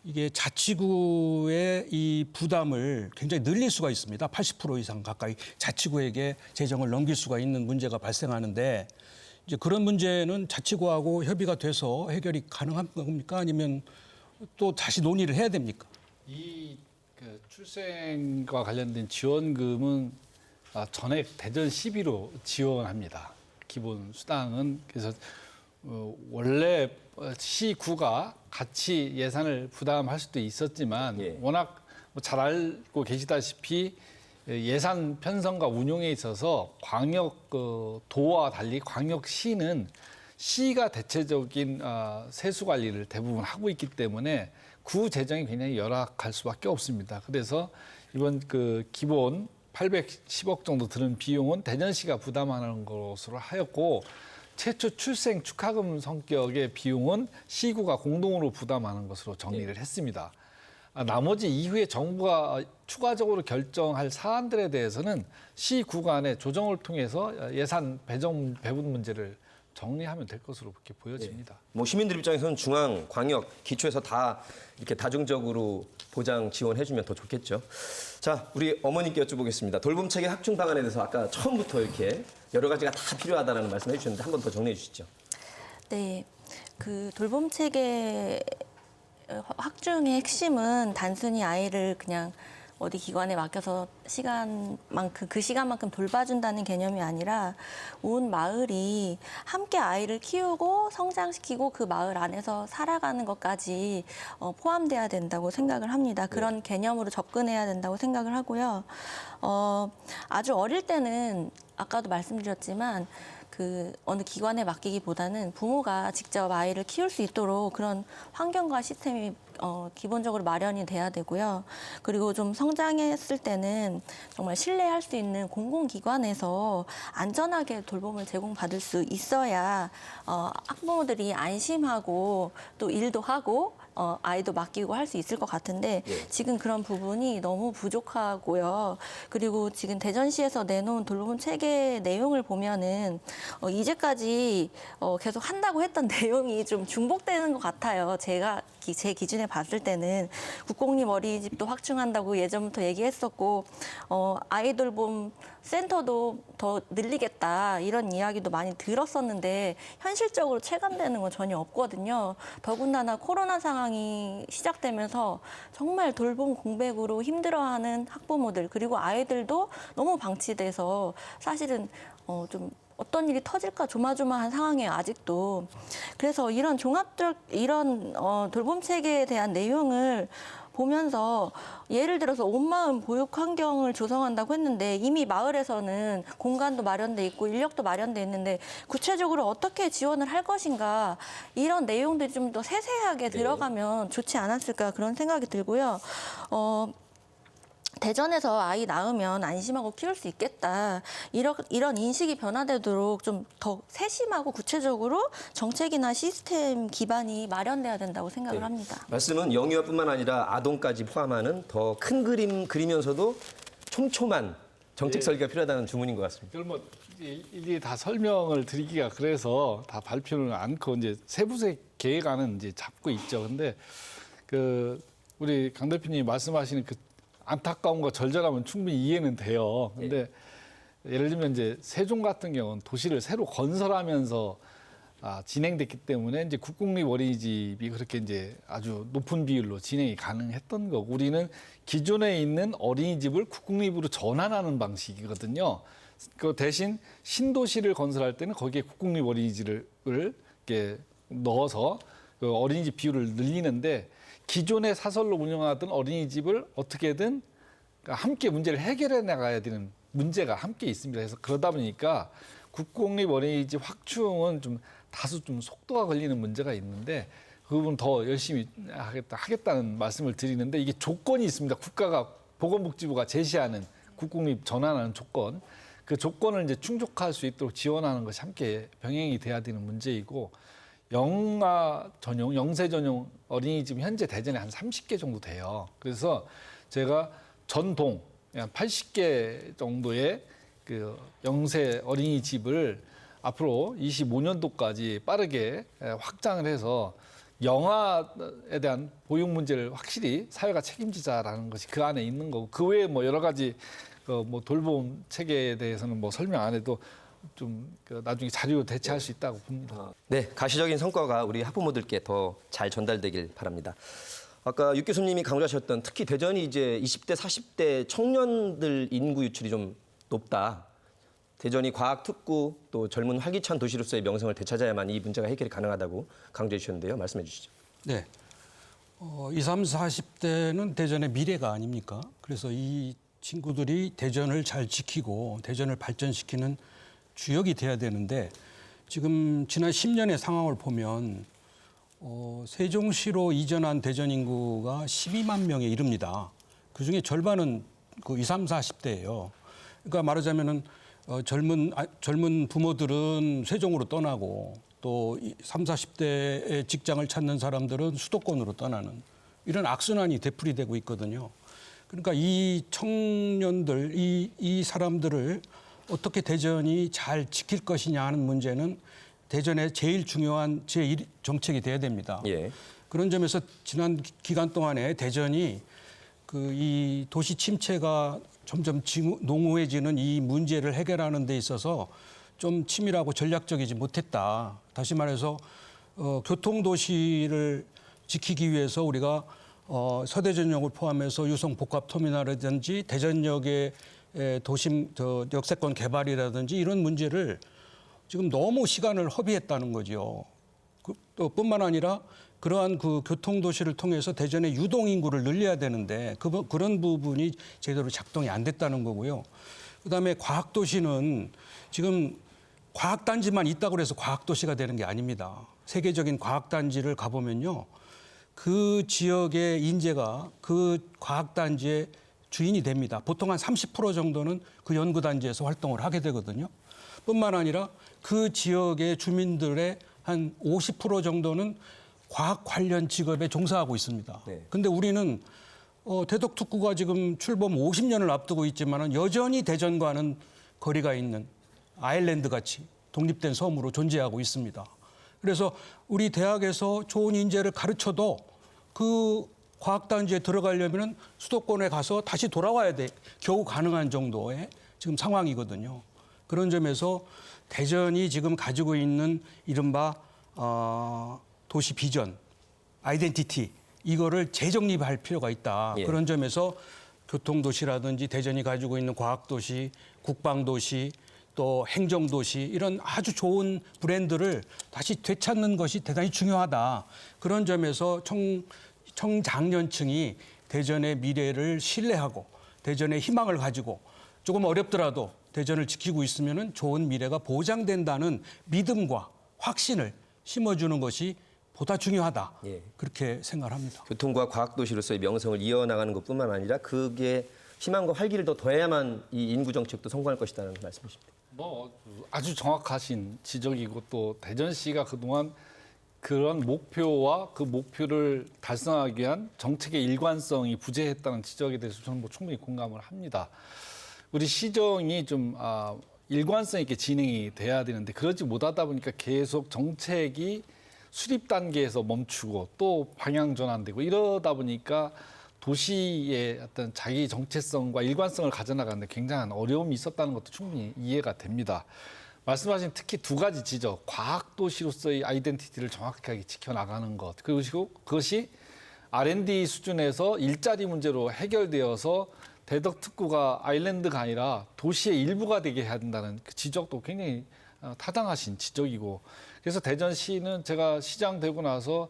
이게 자치구의 이 부담을 굉장히 늘릴 수가 있습니다. 80% 이상 가까이 자치구에게 재정을 넘길 수가 있는 문제가 발생하는데 이제 그런 문제는 자치구하고 협의가 돼서 해결이 가능한 겁니까? 아니면 또 다시 논의를 해야 됩니까? 이 출생과 관련된 지원금은 전액 대전 시비로 지원합니다. 기본 수당은 그래서 원래 시구가 같이 예산을 부담할 수도 있었지만 예. 워낙 잘 알고 계시다시피 예산 편성과 운용에 있어서 광역 도와 달리 광역시는 시가 대체적인 세수 관리를 대부분 하고 있기 때문에 구 재정이 굉장히 열악할 수밖에 없습니다. 그래서 이번 그 기본 810억 정도 드는 비용은 대전시가 부담하는 것으로 하였고 최초 출생 축하금 성격의 비용은 시구가 공동으로 부담하는 것으로 정리를 했습니다. 나머지 이후에 정부가 추가적으로 결정할 사안들에 대해서는 시구 간의 조정을 통해서 예산 배분 문제를 정리하면 될 것으로 그렇게 보여집니다. 뭐 시민들 입장에서는 중앙, 광역, 기초에서 다 이렇게 다중적으로 보장 지원해주면 더 좋겠죠. 자, 우리 어머님께 여쭤보겠습니다. 돌봄체계 확충 방안에 대해서 아까 처음부터 이렇게 여러 가지가 다 필요하다는 말씀해 주셨는데 한 번 더 정리해 주시죠. 네, 그 돌봄 체계 확충의 핵심은 단순히 아이를 그냥 어디 기관에 맡겨서 그 시간만큼 돌봐준다는 개념이 아니라 온 마을이 함께 아이를 키우고 성장시키고 그 마을 안에서 살아가는 것까지 포함돼야 된다고 생각을 합니다. 그런 개념으로 접근해야 된다고 생각을 하고요. 아주 어릴 때는 아까도 말씀드렸지만 그 어느 기관에 맡기기보다는 부모가 직접 아이를 키울 수 있도록 그런 환경과 시스템이 기본적으로 마련이 돼야 되고요. 그리고 좀 성장했을 때는 정말 신뢰할 수 있는 공공기관에서 안전하게 돌봄을 제공받을 수 있어야 학부모들이 안심하고 또 일도 하고 아이도 맡기고 할 수 있을 것 같은데 지금 그런 부분이 너무 부족하고요. 그리고 지금 대전시에서 내놓은 돌봄 체계 내용을 보면은 이제까지 계속 한다고 했던 내용이 좀 중복되는 것 같아요. 제 기준에 봤을 때는 국공립 어린이집도 확충한다고 예전부터 얘기했었고 아이돌봄 센터도 더 늘리겠다 이런 이야기도 많이 들었었는데 현실적으로 체감되는 건 전혀 없거든요. 더군다나 코로나 상황이 시작되면서 정말 돌봄 공백으로 힘들어하는 학부모들 그리고 아이들도 너무 방치돼서 사실은 좀 어떤 일이 터질까 조마조마한 상황이에요, 아직도. 그래서 이런 돌봄 체계에 대한 내용을 보면서 예를 들어서 온마을 보육 환경을 조성한다고 했는데 이미 마을에서는 공간도 마련돼 있고 인력도 마련돼 있는데 구체적으로 어떻게 지원을 할 것인가 이런 내용들이 좀 더 세세하게 들어가면 좋지 않았을까 그런 생각이 들고요. 대전에서 아이 낳으면 안심하고 키울 수 있겠다. 이런 인식이 변화되도록 좀 더 세심하고 구체적으로 정책이나 시스템 기반이 마련돼야 된다고 생각을 합니다. 말씀은 영유아뿐만 아니라 아동까지 포함하는 더 큰 그림 그리면서도 촘촘한 정책 설계가 필요하다는 주문인 것 같습니다. 이걸 뭐 일일이 다 설명을 드리기가 그래서 다 발표는 않고 이제 세부적 계획안은 이제 잡고 있죠. 근데 우리 강 대표님이 말씀하시는 그 안타까움과 절절함은 충분히 이해는 돼요. 근데 예를 들면 이제 세종 같은 경우는 도시를 새로 건설하면서 진행됐기 때문에 이제 국공립 어린이집이 그렇게 이제 아주 높은 비율로 진행이 가능했던 거고 우리는 기존에 있는 어린이집을 국공립으로 전환하는 방식이거든요. 그 대신 신도시를 건설할 때는 거기에 국공립 어린이집을 이렇게 넣어서 그 어린이집 비율을 늘리는데 기존에 사설로 운영하던 어린이집을 어떻게든 함께 문제를 해결해 나가야 되는 문제가 함께 있습니다. 그래서 그러다 보니까 국공립 어린이집 확충은 좀 다소 좀 속도가 걸리는 문제가 있는데 그 부분 더 열심히 하겠다는 말씀을 드리는데 이게 조건이 있습니다. 국가가 보건복지부가 제시하는 국공립 전환하는 조건. 그 조건을 이제 충족할 수 있도록 지원하는 것이 함께 병행이 돼야 되는 문제이고 영아 전용, 영세 전용 어린이집 현재 대전에 한 30개 정도 돼요. 그래서 제가 전동 한 80개 정도의 그 영세 어린이집을 앞으로 25년도까지 빠르게 확장을 해서 영아에 대한 보육 문제를 확실히 사회가 책임지자라는 것이 그 안에 있는 거고 그 외에 뭐 여러 가지 뭐 돌봄 체계에 대해서는 뭐 설명 안 해도 좀 나중에 자료로 대체할 수 있다고 봅니다. 네, 가시적인 성과가 우리 학부모들께 더 잘 전달되길 바랍니다. 아까 육 교수님이 강조하셨던 특히 대전이 이제 20대, 40대 청년들 인구 유출이 좀 높다. 대전이 과학 특구 또 젊은 활기찬 도시로서의 명성을 되찾아야만 이 문제가 해결이 가능하다고 강조해 주셨는데요. 말씀해 주시죠. 네. 20, 30, 40대는 대전의 미래가 아닙니까? 그래서 이 친구들이 대전을 잘 지키고 대전을 발전시키는 주역이 돼야 되는데 지금 지난 10년의 상황을 보면 세종시로 이전한 대전 인구가 12만 명에 이릅니다. 그중에 절반은 그 20, 30, 40대예요. 그러니까 말하자면은 젊은 부모들은 세종으로 떠나고 또 30, 40대의 직장을 찾는 사람들은 수도권으로 떠나는 이런 악순환이 되풀이되고 있거든요. 그러니까 이 청년들, 이 사람들을 어떻게 대전이 잘 지킬 것이냐 하는 문제는 대전의 제일 중요한 제1 정책이 돼야 됩니다. 예. 그런 점에서 지난 기간 동안에 대전이 이 도시 침체가 점점 농후해지는 이 문제를 해결하는 데 있어서 좀 치밀하고 전략적이지 못했다. 다시 말해서 교통도시를 지키기 위해서 우리가 서대전역을 포함해서 유성 복합터미널이라든지 대전역의 도심 역세권 개발이라든지 이런 문제를 지금 너무 시간을 허비했다는 거죠. 또 뿐만 아니라 그러한 그 교통도시를 통해서 대전의 유동인구를 늘려야 되는데 그런 부분이 제대로 작동이 안 됐다는 거고요. 그다음에 과학도시는 지금 과학단지만 있다고 해서 과학도시가 되는 게 아닙니다. 세계적인 과학단지를 가보면요. 그 지역의 인재가 그 과학단지의 주인이 됩니다. 보통 한 30% 정도는 그 연구단지에서 활동을 하게 되거든요. 뿐만 아니라 그 지역의 주민들의 한 50% 정도는 과학 관련 직업에 종사하고 있습니다. 그런데 우리는 대덕특구가 지금 출범 50년을 앞두고 있지만 여전히 대전과는 거리가 있는 아일랜드 같이 독립된 섬으로 존재하고 있습니다. 그래서 우리 대학에서 좋은 인재를 가르쳐도 그 과학단지에 들어가려면 수도권에 가서 다시 돌아와야 돼 겨우 가능한 정도의 지금 상황이거든요. 그런 점에서 대전이 지금 가지고 있는 이른바 도시 비전, 아이덴티티 이거를 재정립할 필요가 있다. 예. 그런 점에서 교통도시라든지 대전이 가지고 있는 과학도시, 국방도시, 또 행정도시 이런 아주 좋은 브랜드를 다시 되찾는 것이 대단히 중요하다. 그런 점에서 청장년층이 대전의 미래를 신뢰하고 대전의 희망을 가지고 조금 어렵더라도 대전을 지키고 있으면 좋은 미래가 보장된다는 믿음과 확신을 심어주는 것이 보다 중요하다. 예. 그렇게 생각합니다. 교통과 과학도시로서의 명성을 이어나가는 것뿐만 아니라 그게 희망과 활기를 더 더해야만 이 인구 정책도 성공할 것이라는 말씀이십니다. 뭐 아주 정확하신 지적이고 또 대전시가 그동안 그런 목표와 그 목표를 달성하기 위한 정책의 일관성이 부재했다는 지적에 대해서 저는 뭐 충분히 공감을 합니다. 우리 시정이 좀 일관성 있게 진행이 돼야 되는데 그러지 못하다 보니까 계속 정책이 수립 단계에서 멈추고 또 방향 전환되고 이러다 보니까 도시의 어떤 자기 정체성과 일관성을 가져나가는데 굉장한 어려움이 있었다는 것도 충분히 이해가 됩니다. 말씀하신 특히 두 가지 지적, 과학도시로서의 아이덴티티를 정확하게 지켜나가는 것, 그리고 그것이 R&D 수준에서 일자리 문제로 해결되어서 대덕특구가 아일랜드가 아니라 도시의 일부가 되게 해야 된다는 그 지적도 굉장히 타당하신 지적이고, 그래서 대전시는 제가 시장 되고 나서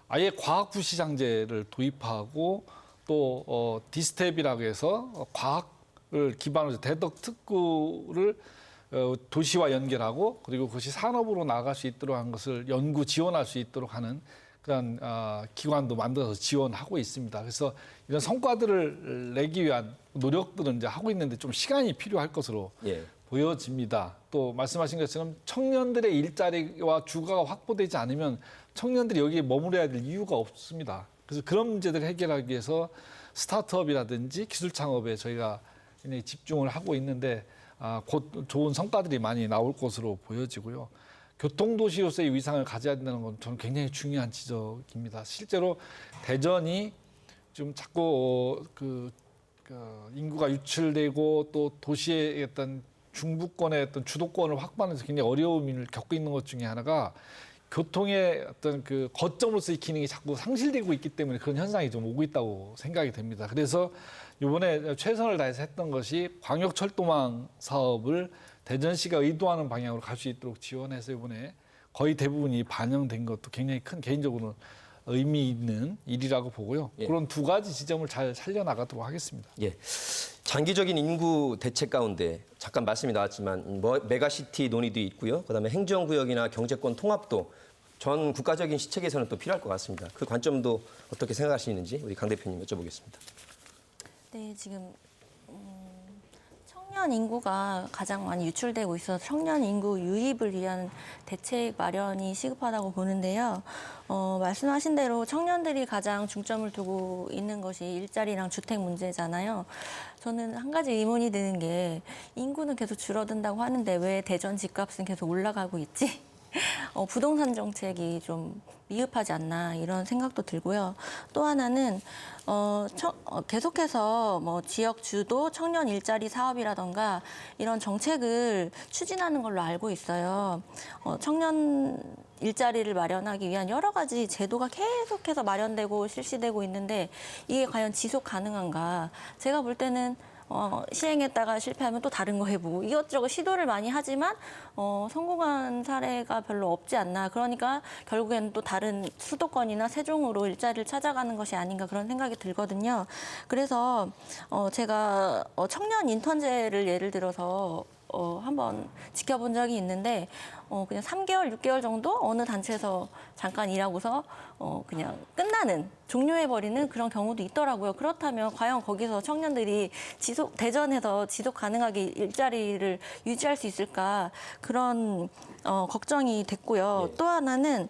아예 과학부시장제를 도입하고 또 디스텝이라고 해서 과학을 기반으로 대덕특구를 도시와 연결하고 그리고 그것이 산업으로 나아갈 수 있도록 한 것을 연구 지원할 수 있도록 하는 그런 기관도 만들어서 지원하고 있습니다. 그래서 이런 성과들을 내기 위한 노력들은 이제 하고 있는데 좀 시간이 필요할 것으로 예. 보여집니다. 또 말씀하신 것처럼 청년들의 일자리와 주가가 확보되지 않으면 청년들이 여기에 머무러야 될 이유가 없습니다. 그래서 그런 문제들을 해결하기 위해서 스타트업이라든지 기술 창업에 저희가 굉장히 집중을 하고 있는데 곧 좋은 성과들이 많이 나올 것으로 보여지고요. 교통도시로서의 위상을 가져야 된다는 건 저는 굉장히 중요한 지적입니다. 실제로 대전이 좀 자꾸 인구가 유출되고 또 도시의 어떤 중부권의 어떤 주도권을 확보하면서 굉장히 어려움을 겪고 있는 것 중에 하나가 교통의 어떤 그 거점으로서의 기능이 자꾸 상실되고 있기 때문에 그런 현상이 좀 오고 있다고 생각이 됩니다. 그래서 이번에 최선을 다해서 했던 것이 광역철도망 사업을 대전시가 의도하는 방향으로 갈 수 있도록 지원해서 이번에 거의 대부분이 반영된 것도 굉장히 큰 개인적으로 의미 있는 일이라고 보고요. 예. 그런 두 가지 지점을 잘 살려나가도록 하겠습니다. 예. 장기적인 인구 대책 가운데 잠깐 말씀이 나왔지만 메가시티 논의도 있고요. 그다음에 행정구역이나 경제권 통합도 전 국가적인 시책에서는 또 필요할 것 같습니다. 그 관점도 어떻게 생각하시는지 우리 강 대표님 여쭤보겠습니다. 네, 지금 청년 인구가 가장 많이 유출되고 있어서 청년 인구 유입을 위한 대책 마련이 시급하다고 보는데요. 말씀하신 대로 청년들이 가장 중점을 두고 있는 것이 일자리랑 주택 문제잖아요. 저는 한 가지 의문이 드는 게 인구는 계속 줄어든다고 하는데 왜 대전 집값은 계속 올라가고 있지? 부동산 정책이 좀 미흡하지 않나 이런 생각도 들고요. 또 하나는 계속해서 뭐 지역 주도 청년 일자리 사업이라던가 이런 정책을 추진하는 걸로 알고 있어요. 청년 일자리를 마련하기 위한 여러 가지 제도가 계속해서 마련되고 실시되고 있는데 이게 과연 지속 가능한가? 제가 볼 때는 시행했다가 실패하면 또 다른 거 해보고 이것저것 시도를 많이 하지만 성공한 사례가 별로 없지 않나. 그러니까 결국에는 또 다른 수도권이나 세종으로 일자리를 찾아가는 것이 아닌가 그런 생각이 들거든요. 그래서 제가 청년 인턴제를 예를 들어서 한번 지켜본 적이 있는데 그냥 3개월, 6개월 정도 어느 단체에서 잠깐 일하고서 그냥 끝나는 종료해버리는 그런 경우도 있더라고요. 그렇다면 과연 거기서 청년들이 대전에서 지속 가능하게 일자리를 유지할 수 있을까 그런 걱정이 됐고요. 또 하나는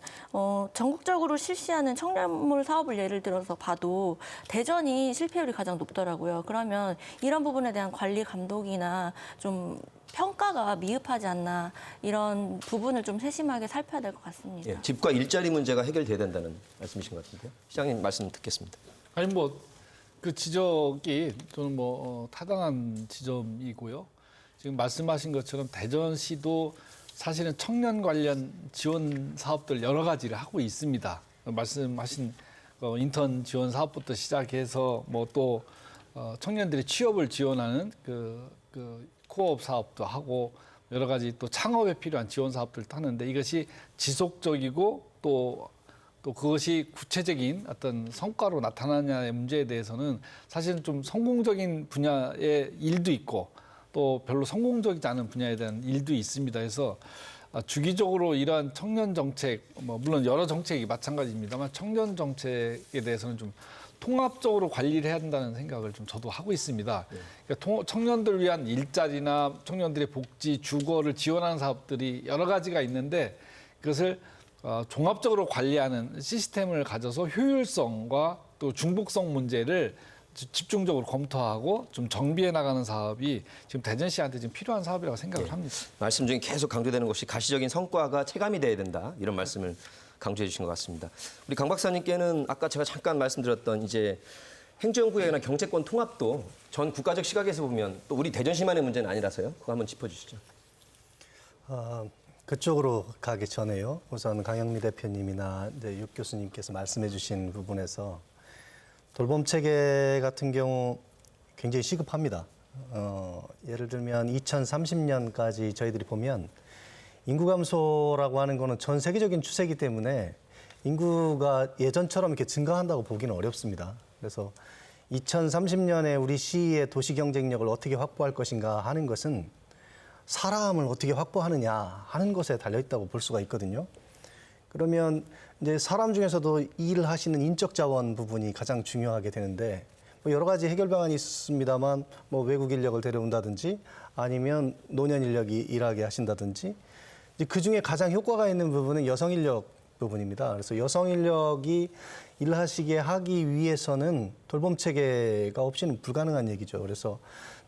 전국적으로 실시하는 청년몰 사업을 예를 들어서 봐도 대전이 실패율이 가장 높더라고요. 그러면 이런 부분에 대한 관리 감독이나 좀 평가가 미흡하지 않나 이런 부분을 좀 세심하게 살펴야 될 것 같습니다. 예, 집과 일자리 문제가 해결돼야 된다는 말씀이신 것 같은데요. 시장님 말씀 듣겠습니다. 아니 뭐 그 지적이 저는 타당한 지점이고요. 지금 말씀하신 것처럼 대전시도 사실은 청년 관련 지원 사업들 여러 가지를 하고 있습니다. 말씀하신 인턴 지원 사업부터 시작해서 또 청년들의 취업을 지원하는 그 코업 사업도 하고 여러 가지 또 창업에 필요한 지원 사업들도 하는데 이것이 지속적이고 또 그것이 구체적인 어떤 성과로 나타나냐의 문제에 대해서는 사실은 좀 성공적인 분야의 일도 있고 또 별로 성공적이지 않은 분야에 대한 일도 있습니다. 그래서 주기적으로 이러한 청년 정책, 물론 여러 정책이 마찬가지입니다만 청년 정책에 대해서는 좀 통합적으로 관리를 해야 한다는 생각을 좀 저도 하고 있습니다. 그러니까 청년들 위한 일자리나 청년들의 복지, 주거를 지원하는 사업들이 여러 가지가 있는데 그것을 종합적으로 관리하는 시스템을 가져서 효율성과 또 중복성 문제를 집중적으로 검토하고 좀 정비해 나가는 사업이 지금 대전시한테 지금 필요한 사업이라고 생각을 합니다. 말씀 중에 계속 강조되는 것이 가시적인 성과가 체감이 돼야 된다. 이런 말씀을 강조해 주신 것 같습니다. 우리 강 박사님께는 아까 제가 잠깐 말씀드렸던 이제 행정구역이나 경제권 통합도 전 국가적 시각에서 보면 또 우리 대전시만의 문제는 아니라서요. 그거 한번 짚어주시죠. 그쪽으로 가기 전에요. 우선 강영미 대표님이나 이제 육 교수님께서 말씀해주신 부분에서 돌봄 체계 같은 경우 굉장히 시급합니다. 예를 들면 2030년까지 저희들이 보면 인구 감소라고 하는 거는 전 세계적인 추세이기 때문에 인구가 예전처럼 이렇게 증가한다고 보기는 어렵습니다. 그래서 2030년에 우리 시의 도시 경쟁력을 어떻게 확보할 것인가 하는 것은 사람을 어떻게 확보하느냐 하는 것에 달려 있다고 볼 수가 있거든요. 그러면 이제 사람 중에서도 일을 하시는 인적 자원 부분이 가장 중요하게 되는데 여러 가지 해결 방안이 있습니다만 외국 인력을 데려온다든지 아니면 노년 인력이 일하게 하신다든지 이제 그 중에 가장 효과가 있는 부분은 여성 인력 부분입니다. 그래서 여성 인력이 일하시게 하기 위해서는 돌봄 체계가 없이는 불가능한 얘기죠. 그래서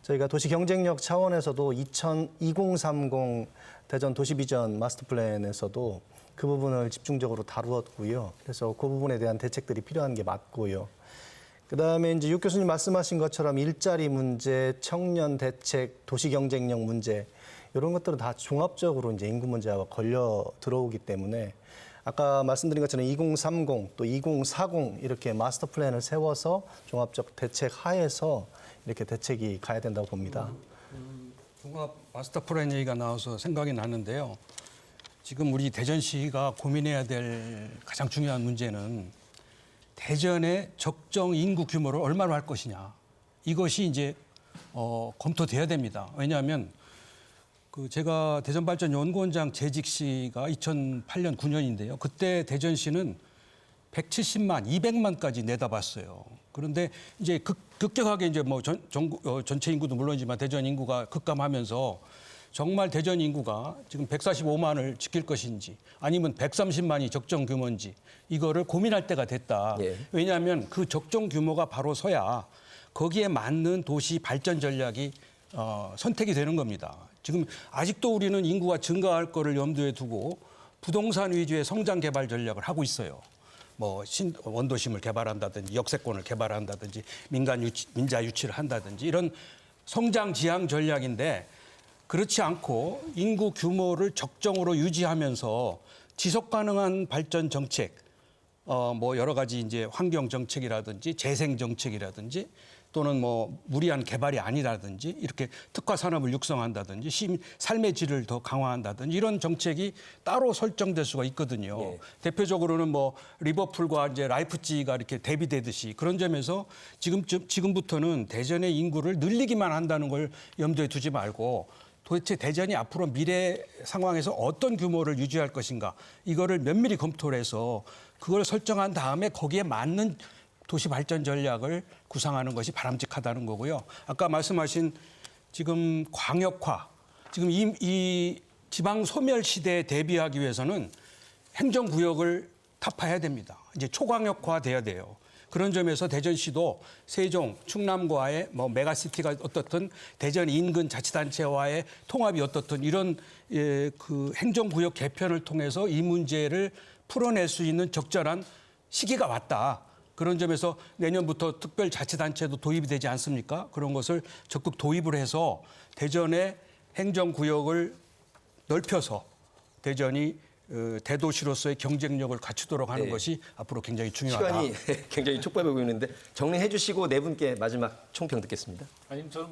저희가 도시 경쟁력 차원에서도 2030 대전 도시 비전 마스터 플랜에서도 그 부분을 집중적으로 다루었고요. 그래서 그 부분에 대한 대책들이 필요한 게 맞고요. 그다음에 이제 육 교수님 말씀하신 것처럼 일자리 문제, 청년 대책, 도시 경쟁력 문제 이런 것들은 다 종합적으로 이제 인구 문제와 걸려 들어오기 때문에 아까 말씀드린 것처럼 2030 또 2040 이렇게 마스터 플랜을 세워서 종합적 대책 하에서 이렇게 대책이 가야 된다고 봅니다. 종합 마스터 플랜 얘기가 나와서 생각이 나는데요. 지금 우리 대전시가 고민해야 될 가장 중요한 문제는 대전의 적정 인구 규모를 얼마로 할 것이냐. 이것이 이제 검토돼야 됩니다. 왜냐하면 제가 대전발전연구원장 재직 시가 2008년 9년인데요. 그때 대전시는 170만, 200만까지 내다봤어요. 그런데 이제 급격하게 이제 전체 인구도 물론이지만 대전 인구가 급감하면서 정말 대전 인구가 지금 145만을 지킬 것인지 아니면 130만이 적정 규모인지 이거를 고민할 때가 됐다. 예. 왜냐하면 그 적정 규모가 바로 서야 거기에 맞는 도시 발전 전략이 선택이 되는 겁니다. 지금 아직도 우리는 인구가 증가할 거를 염두에 두고 부동산 위주의 성장 개발 전략을 하고 있어요. 원도심을 개발한다든지 역세권을 개발한다든지 민자 유치를 한다든지 이런 성장 지향 전략인데 그렇지 않고 인구 규모를 적정으로 유지하면서 지속 가능한 발전 정책, 여러 가지 이제 환경 정책이라든지 재생 정책이라든지 또는 무리한 개발이 아니라든지 이렇게 특화 산업을 육성한다든지 삶의 질을 더 강화한다든지 이런 정책이 따로 설정될 수가 있거든요. 예. 대표적으로는 리버풀과 이제 라이프치히가 이렇게 대비되듯이 그런 점에서 지금부터는 대전의 인구를 늘리기만 한다는 걸 염두에 두지 말고 도대체 대전이 앞으로 미래 상황에서 어떤 규모를 유지할 것인가 이거를 면밀히 검토를 해서 그걸 설정한 다음에 거기에 맞는 도시 발전 전략을 구상하는 것이 바람직하다는 거고요. 아까 말씀하신 지금 광역화, 지금 이 지방 소멸 시대에 대비하기 위해서는 행정구역을 타파해야 됩니다. 이제 초광역화 돼야 돼요. 그런 점에서 대전시도 세종, 충남과의 뭐 메가시티가 어떻든 대전 인근 자치단체와의 통합이 어떻든 이런 그 행정구역 개편을 통해서 이 문제를 풀어낼 수 있는 적절한 시기가 왔다. 그런 점에서 내년부터 특별자치단체도 도입이 되지 않습니까? 그런 것을 적극 도입을 해서 대전의 행정구역을 넓혀서 대전이 대도시로서의 경쟁력을 갖추도록 하는 네. 것이 앞으로 굉장히 중요하다. 시간이 굉장히 촉박하고 있는데 정리해 주시고 네 분께 마지막 총평 듣겠습니다. 아니 저는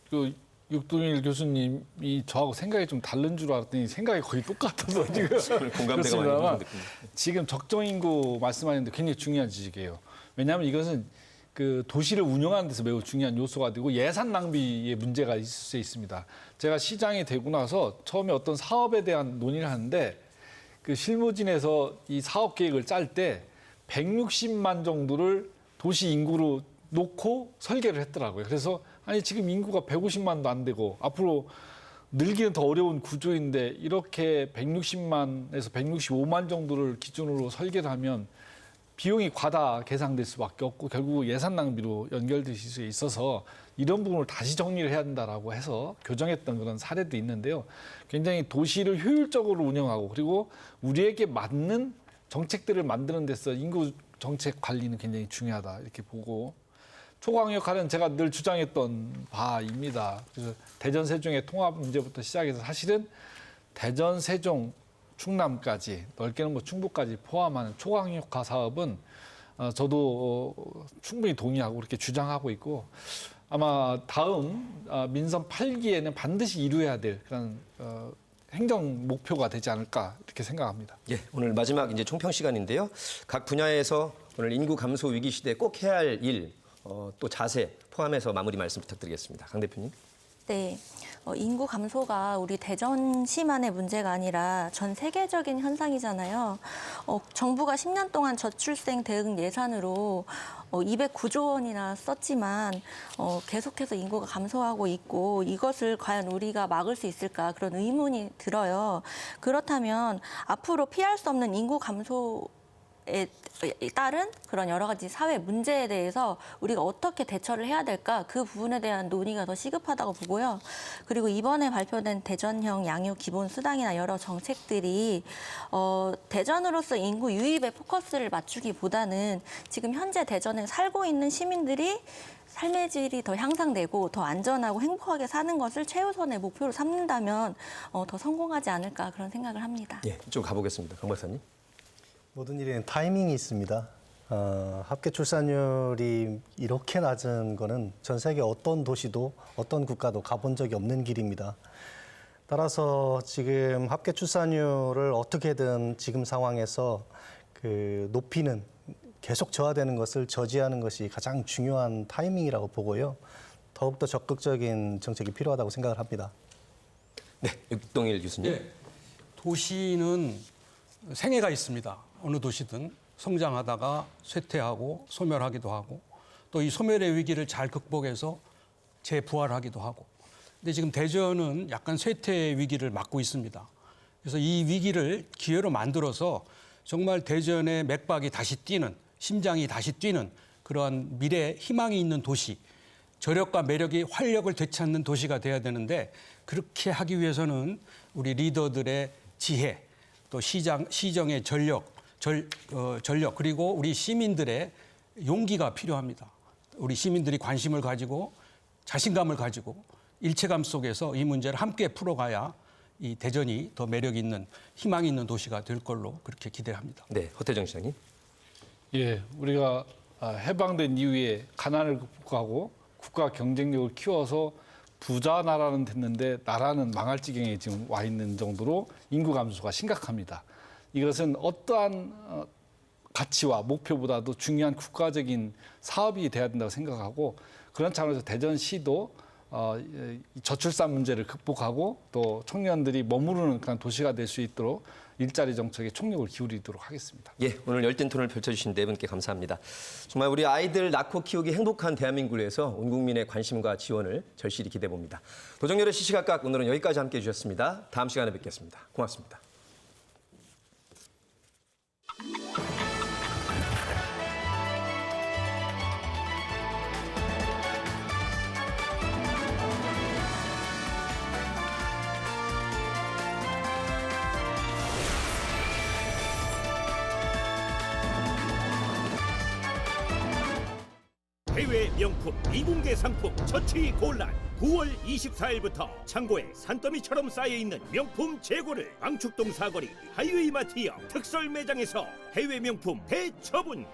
그 육동일 교수님이 저하고 생각이 좀 다른 줄 알았더니 생각이 거의 똑같아서 지금 공감대가 많이 그렇습니다만 느낍니다. 지금 적정 인구 말씀하는데 굉장히 중요한 지적이에요. 왜냐하면 이것은 그 도시를 운영하는 데서 매우 중요한 요소가 되고 예산 낭비의 문제가 있을 수 있습니다. 제가 시장이 되고 나서 처음에 어떤 사업에 대한 논의를 하는데 그 실무진에서 이 사업 계획을 짤 때 160만 정도를 도시 인구로 놓고 설계를 했더라고요. 그래서 아니 지금 인구가 150만도 안 되고 앞으로 늘기는 더 어려운 구조인데 이렇게 160만에서 165만 정도를 기준으로 설계를 하면 비용이 과다 계상될 수밖에 없고 결국 예산 낭비로 연결될 수 있어서 이런 부분을 다시 정리를 해야 된다라고 해서 교정했던 그런 사례도 있는데요. 굉장히 도시를 효율적으로 운영하고 그리고 우리에게 맞는 정책들을 만드는 데서 인구 정책 관리는 굉장히 중요하다 이렇게 보고 초광역화는 제가 늘 주장했던 바입니다. 그래서 대전 세종의 통합 문제부터 시작해서 사실은 대전 세종 충남까지 넓게는 뭐 충북까지 포함하는 초광역화 사업은 저도 충분히 동의하고 그렇게 주장하고 있고 아마 다음 민선 8기에는 반드시 이루어야 될 그런 행정 목표가 되지 않을까 이렇게 생각합니다. 예, 오늘 마지막 이제 총평 시간인데요. 각 분야에서 오늘 인구 감소 위기 시대에 꼭 해야 할 일, 또 자세 포함해서 마무리 말씀 부탁드리겠습니다. 강 대표님. 네. 인구 감소가 우리 대전시만의 문제가 아니라 전 세계적인 현상이잖아요. 정부가 10년 동안 저출생 대응 예산으로 209조 원이나 썼지만 계속해서 인구가 감소하고 있고 이것을 과연 우리가 막을 수 있을까 그런 의문이 들어요. 그렇다면 앞으로 피할 수 없는 인구 감소 에 따른 그런 여러 가지 사회 문제에 대해서 우리가 어떻게 대처를 해야 될까 그 부분에 대한 논의가 더 시급하다고 보고요. 그리고 이번에 발표된 대전형 양육 기본 수당이나 여러 정책들이 대전으로서 인구 유입에 포커스를 맞추기보다는 지금 현재 대전에 살고 있는 시민들이 삶의 질이 더 향상되고 더 안전하고 행복하게 사는 것을 최우선의 목표로 삼는다면 더 성공하지 않을까 그런 생각을 합니다. 예, 좀 가보겠습니다. 강 박사님. 모든 일에는 타이밍이 있습니다. 합계 출산율이 이렇게 낮은 거는 전 세계 어떤 도시도 어떤 국가도 가본 적이 없는 길입니다. 따라서 지금 합계 출산율을 어떻게든 지금 상황에서 높이는 계속 저하되는 것을 저지하는 것이 가장 중요한 타이밍이라고 보고요. 더욱더 적극적인 정책이 필요하다고 생각을 합니다. 네, 육동일 교수님. 예, 도시는 생애가 있습니다. 어느 도시든 성장하다가 쇠퇴하고 소멸하기도 하고 또 이 소멸의 위기를 잘 극복해서 재부활하기도 하고. 근데 지금 대전은 약간 쇠퇴의 위기를 맞고 있습니다. 그래서 이 위기를 기회로 만들어서 정말 대전의 맥박이 다시 뛰는, 심장이 다시 뛰는 그러한 미래 희망이 있는 도시, 저력과 매력이 활력을 되찾는 도시가 돼야 되는데 그렇게 하기 위해서는 우리 리더들의 지혜, 또 시정의 전력 그리고 우리 시민들의 용기가 필요합니다. 우리 시민들이 관심을 가지고 자신감을 가지고 일체감 속에서 이 문제를 함께 풀어가야 이 대전이 더 매력 있는 희망 있는 도시가 될 걸로 그렇게 기대합니다. 네, 허태정 시장님. 예, 우리가 해방된 이후에 가난을 극복하고 국가 경쟁력을 키워서 부자 나라는 됐는데 나라는 망할 지경에 지금 와 있는 정도로 인구 감소가 심각합니다. 이것은 어떠한 가치와 목표보다도 중요한 국가적인 사업이 돼야 된다고 생각하고 그런 차원에서 대전시도 이 저출산 문제를 극복하고 또 청년들이 머무르는 그런 도시가 될 수 있도록 일자리 정책에 총력을 기울이도록 하겠습니다. 예, 오늘 열띤 토론을 펼쳐주신 네 분께 감사합니다. 정말 우리 아이들 낳고 키우기 행복한 대한민국을 위해서 온 국민의 관심과 지원을 절실히 기대해봅니다. 도정열의 시시각각 오늘은 여기까지 함께해 주셨습니다. 다음 시간에 뵙겠습니다. 고맙습니다. 해외 명품 미공개 상품 처치 곤란 9월 24일부터 창고에 산더미처럼 쌓여있는 명품 재고를 방축동 사거리 하이웨이마트역 특설 매장에서 해외 명품 대처분.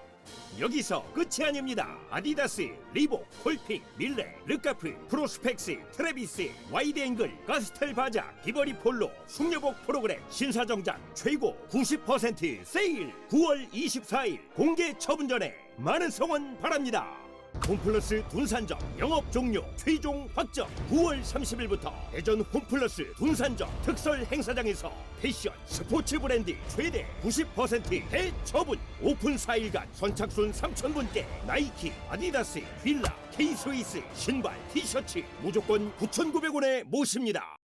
여기서 끝이 아닙니다. 아디다스, 리복, 콜픽, 밀레, 르카프, 프로스펙스, 트래비스, 와이드앵글, 가스텔 바자, 비버리 폴로, 숙녀복 프로그램 신사정장 최고 90% 세일. 9월 24일 공개 처분 전에 많은 성원 바랍니다. 홈플러스 둔산점 영업 종료 최종 확정. 9월 30일부터 대전 홈플러스 둔산점 특설 행사장에서 패션 스포츠 브랜드 최대 90% 대처분. 오픈 4일간 선착순 3,000분께 나이키, 아디다스, 빌라, K-스위스 신발, 티셔츠 무조건 9,900원에 모십니다.